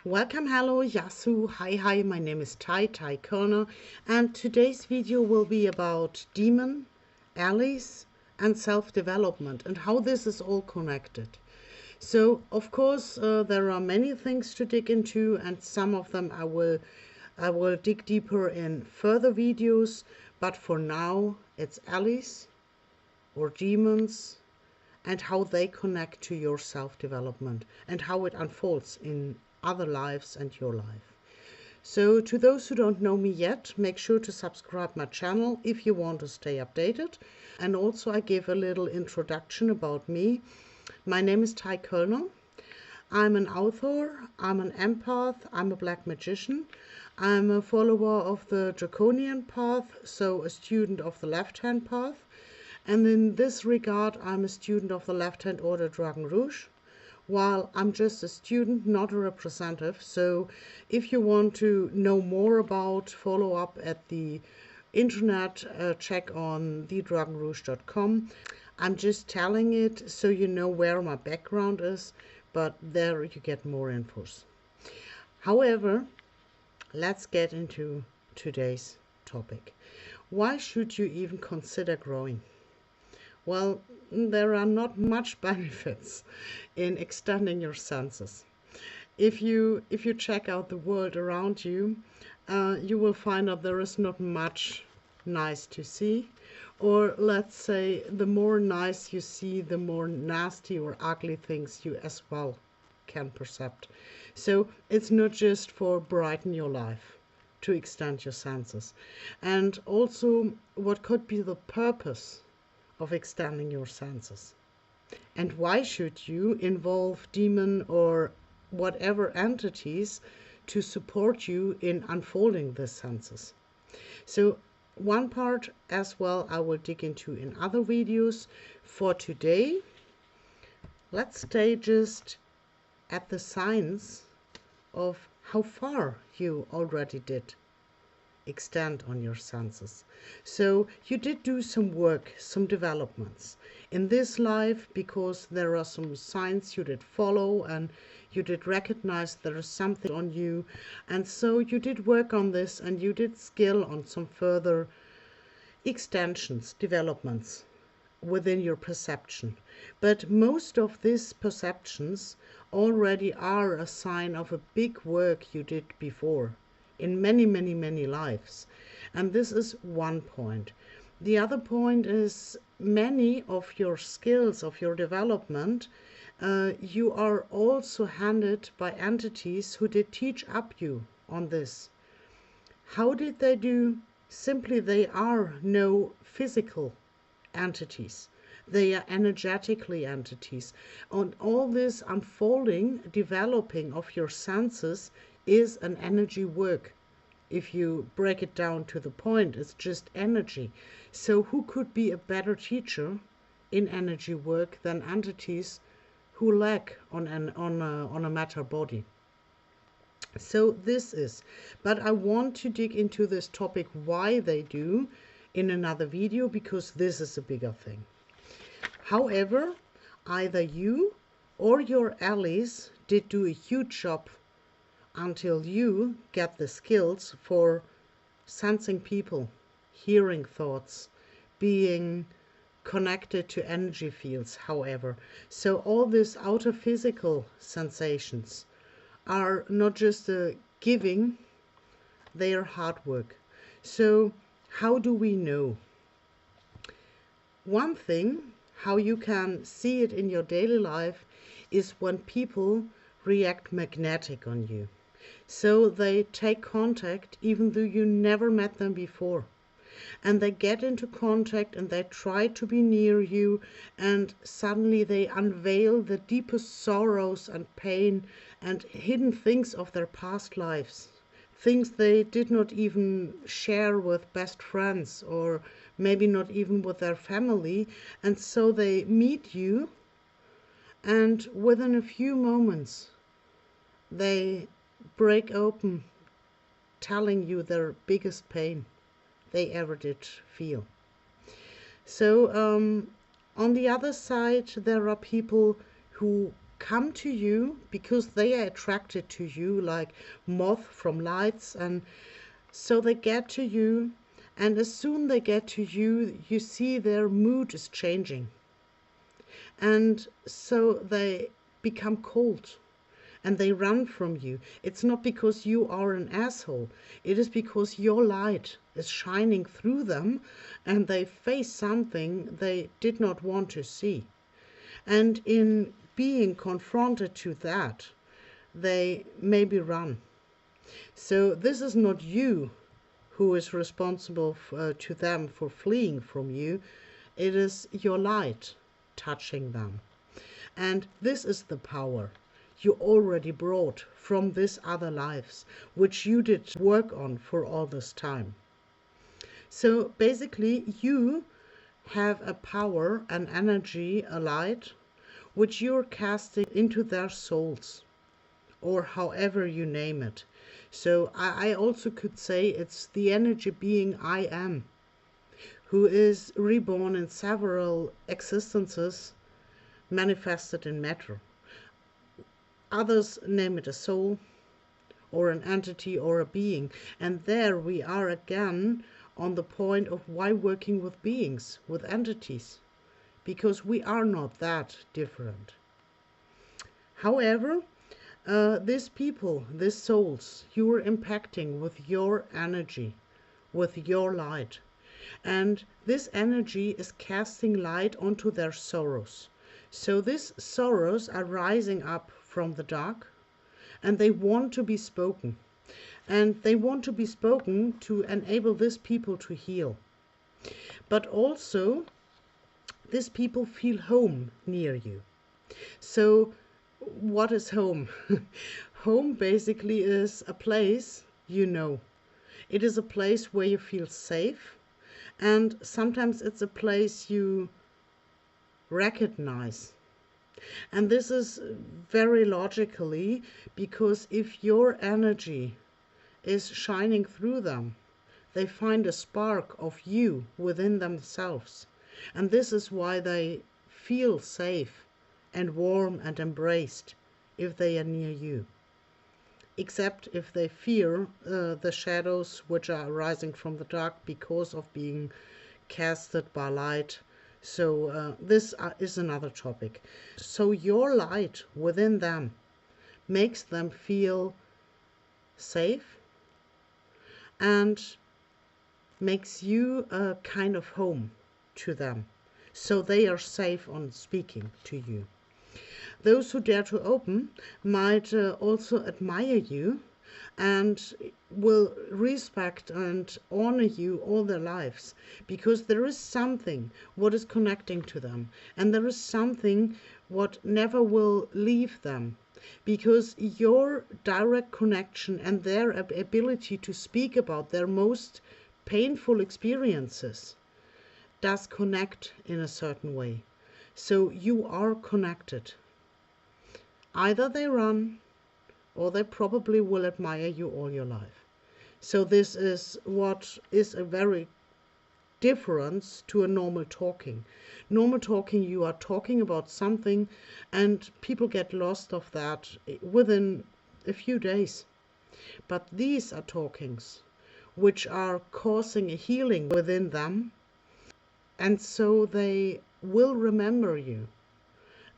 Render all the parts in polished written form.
Welcome, hello, Yasu, hi, my name is Tai Kerner, and today's video will be about demon, allies, and self-development and how this is all connected. So, of course, there are many things to dig into, and some of them I will dig deeper in further videos, but for now, it's allies or demons and how they connect to your self-development and how it unfolds in other lives and your life. So to those who don't know me yet, make sure to subscribe my channel if you want to stay updated. And also I give a little introduction about me. My name is Tai Kerner. I'm an author, I'm an empath, I'm a black magician. I'm a follower of the draconian path, so a student of the left-hand path. And in this regard, I'm a student of the left-hand order Dragon Rouge, while I'm just a student, not a representative. So if you want to know more about, follow up at the internet, check on thedragonrouge.com. I'm just telling it so you know where my background is, but there you get more infos. However, let's get into today's topic. Why should you even consider growing? Well, there are not much benefits in extending your senses. If you check out the world around you, you will find that there is not much nice to see. Or let's say the more nice you see, the more nasty or ugly things you as well can perceive. So it's not just for brighten your life to extend your senses. And also, what could be the purpose of extending your senses? And why should you involve demon or whatever entities to support you in unfolding these senses? So one part as well I will dig into in other videos. For today, let's stay just at the science of how far you already did extend on your senses. So you did do some work, some developments in this life, because there are some signs you did follow and you did recognize there is something on you, and so you did work on this and you did skill on some further extensions, developments within your perception. But most of these perceptions already are a sign of a big work you did before in many lives. And this is one point. The other point is many of your skills, of your development, you are also handed by entities who did teach up you on this. How did they do? Simply they are no physical entities. They are energetically entities. On all this unfolding, developing of your senses is an energy work. If you break it down to the point, it's just energy. So who could be a better teacher in energy work than entities who lack on a matter body? So this is, but I want to dig into this topic why they do in another video, because this is a bigger thing. However, either you or your allies did do a huge job until you get the skills for sensing people, hearing thoughts, being connected to energy fields, however. So all these outer physical sensations are not just a giving, they are hard work. So how do we know? One thing, how you can see it in your daily life, is when people react magnetic on you. So they take contact even though you never met them before. And they get into contact and they try to be near you, and suddenly they unveil the deepest sorrows and pain and hidden things of their past lives. Things they did not even share with best friends, or maybe not even with their family. And so they meet you, and within a few moments they break open, telling you their biggest pain they ever did feel. So on the other side, there are people who come to you because they are attracted to you like moth from lights, and so they get to you, and as soon they get to you, you see their mood is changing, and so they become cold and they run from you. It's not because you are an asshole, it is because your light is shining through them and they face something they did not want to see. And in being confronted to that, they maybe run. So this is not you who is responsible to them for fleeing from you. It is your light touching them. And this is the power you already brought from these other lives, which you did work on for all this time. So basically, you have a power, an energy, a light, which you're casting into their souls, or however you name it. So I also could say it's the energy being I am, who is reborn in several existences, manifested in matter. Others name it a soul, or an entity, or a being. And there we are again on the point of why working with beings, with entities, because we are not that different. However, these people, these souls, you are impacting with your energy, with your light. And this energy is casting light onto their sorrows. So these sorrows are rising up from the dark, and they want to be spoken. And they want to be spoken to enable these people to heal. But also, these people feel home near you. So what is home? Home basically is a place you know. It is a place where you feel safe, and sometimes it's a place you recognize. And this is very logically because if your energy is shining through them, they find a spark of you within themselves. And this is why they feel safe and warm and embraced if they are near you. Except if they fear the shadows which are rising from the dark because of being casted by light. So this is another topic. So your light within them makes them feel safe and makes you a kind of home to them. So they are safe on speaking to you. Those who dare to open might also admire you and will respect and honor you all their lives, because there is something what is connecting to them, and there is something what never will leave them, because your direct connection and their ability to speak about their most painful experiences does connect in a certain way. So you are connected. Either they run, or they probably will admire you all your life. So this is what is a very difference to a normal talking. Normal talking, you are talking about something and people get lost of that within a few days. But these are talkings which are causing a healing within them, and so they will remember you.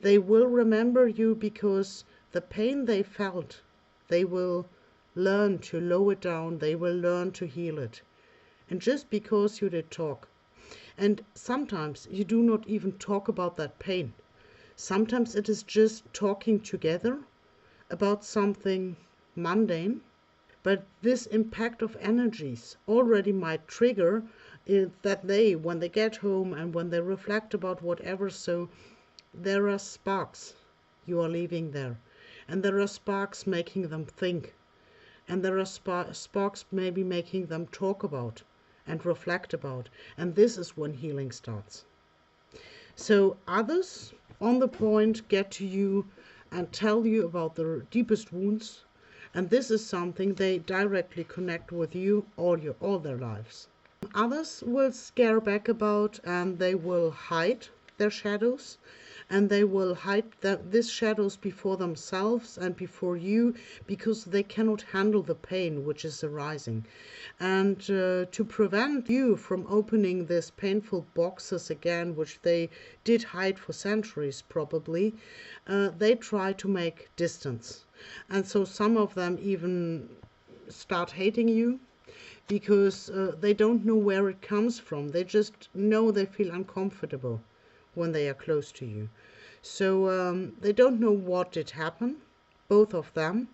They will remember you because the pain they felt, they will learn to lower it down, they will learn to heal it. And just because you did talk. And sometimes you do not even talk about that pain. Sometimes it is just talking together about something mundane. But this impact of energies already might trigger that they, when they get home and when they reflect about whatever, so there are sparks you are leaving there, and there are sparks making them think, and there are sparks maybe making them talk about and reflect about, and this is when healing starts. So others on the point get to you and tell you about their deepest wounds, and this is something they directly connect with you all their lives. Others will scare back about, and they will hide their shadows, and they will hide these shadows before themselves and before you, because they cannot handle the pain which is arising. And to prevent you from opening these painful boxes again, which they did hide for centuries probably, they try to make distance. And so some of them even start hating you, because they don't know where it comes from. They just know they feel uncomfortable when they are close to you. So they don't know what did happen, both of them,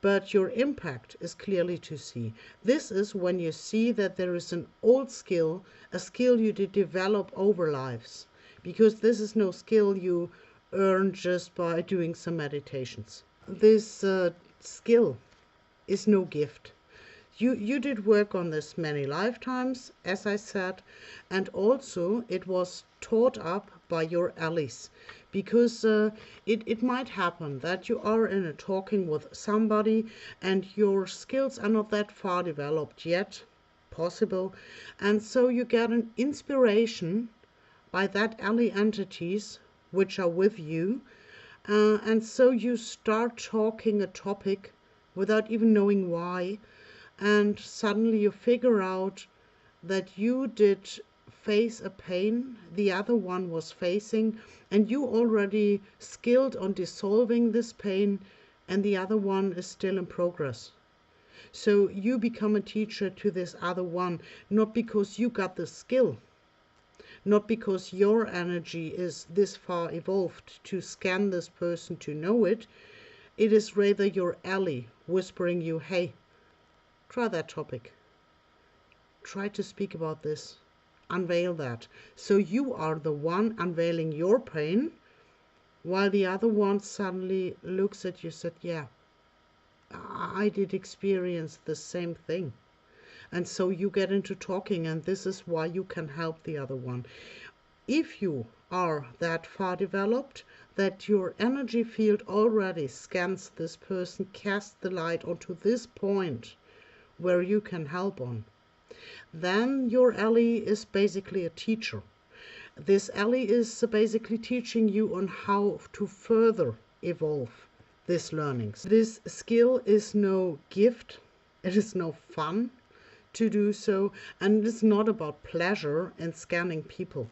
but your impact is clearly to see. This is when you see that there is an old skill, a skill you did develop over lives, because this is no skill you earn just by doing some meditations. This skill is no gift. You did work on this many lifetimes, as I said, and also it was taught up by your allies, because it might happen that you are in a talking with somebody and your skills are not that far developed yet, possible, and so you get an inspiration by that ally entities which are with you, and so you start talking a topic without even knowing why, and suddenly you figure out that you did face a pain the other one was facing, and you already skilled on dissolving this pain, and the other one is still in progress. So you become a teacher to this other one, not because you got the skill, not because your energy is this far evolved to scan this person to know it. It is rather your ally whispering you, hey, try that topic. Try to speak about this. Unveil that. So you are the one unveiling your pain, while the other one suddenly looks at you and said, yeah, I did experience the same thing. And so you get into talking, and this is why you can help the other one. If you are that far developed that your energy field already scans this person, casts the light onto this point where you can help on, then your ally is basically a teacher. This ally is basically teaching you on how to further evolve these learnings. This skill is no gift, it is no fun to do so, and it is not about pleasure in scanning people.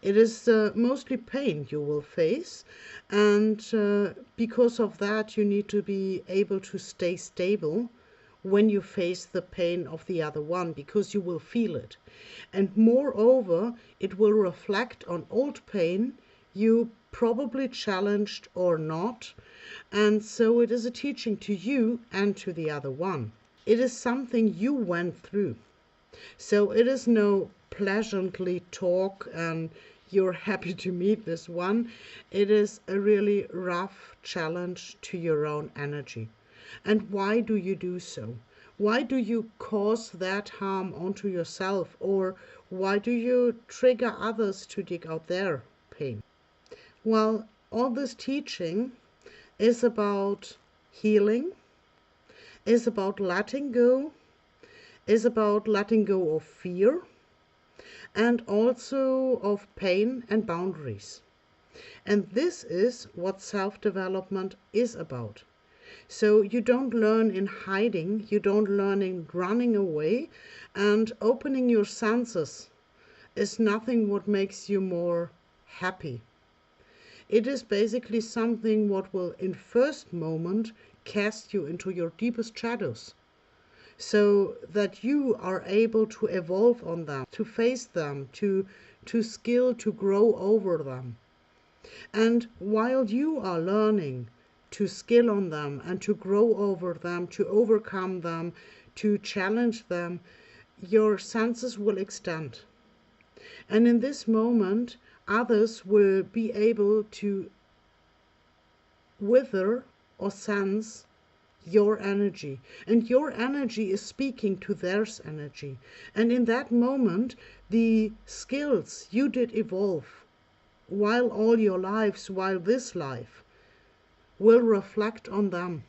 It is mostly pain you will face, and because of that you need to be able to stay stable when you face the pain of the other one, because you will feel it. And moreover, it will reflect on old pain you probably challenged or not, and so it is a teaching to you and to the other one. It is something you went through. So it is no pleasantly talk and you're happy to meet this one. It is a really rough challenge to your own energy. And why do you do so? Why do you cause that harm onto yourself? Or why do you trigger others to dig out their pain? Well, all this teaching is about healing, is about letting go, is about letting go of fear, and also of pain and boundaries. And this is what self-development is about. So you don't learn in hiding, you don't learn in running away, and opening your senses is nothing what makes you more happy. It is basically something what will in first moment cast you into your deepest shadows, so that you are able to evolve on them, to face them, to skill, to grow over them. And while you are learning to skill on them and to grow over them, to overcome them, to challenge them, your senses will extend. And in this moment, others will be able to wither or sense your energy, and your energy is speaking to theirs energy. And in that moment, the skills you did evolve while all your lives, while this life, will reflect on them.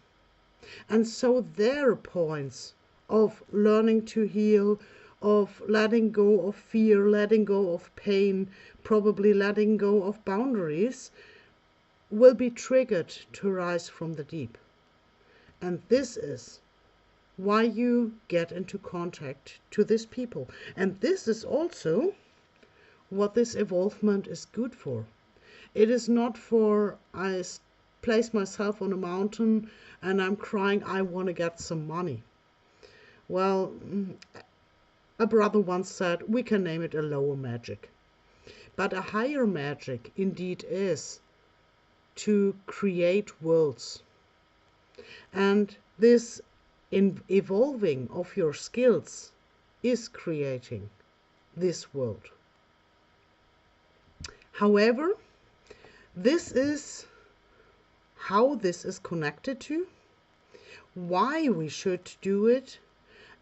And so their points of learning to heal, of letting go of fear, letting go of pain, probably letting go of boundaries, will be triggered to rise from the deep. And this is why you get into contact to these people. And this is also what this evolvement is good for. It is not for I place myself on a mountain and I'm crying, I want to get some money. Well, a brother once said, we can name it a lower magic. But a higher magic indeed is to create worlds. And this evolving of your skills is creating this world. However, this is how this is connected to, why we should do it,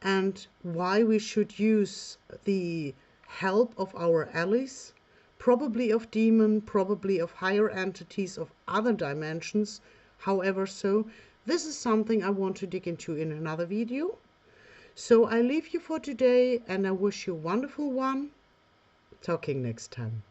and why we should use the help of our allies, probably of demon, probably of higher entities of other dimensions. However, so this is something I want to dig into in another video. So I leave you for today and I wish you a wonderful one. Talking next time.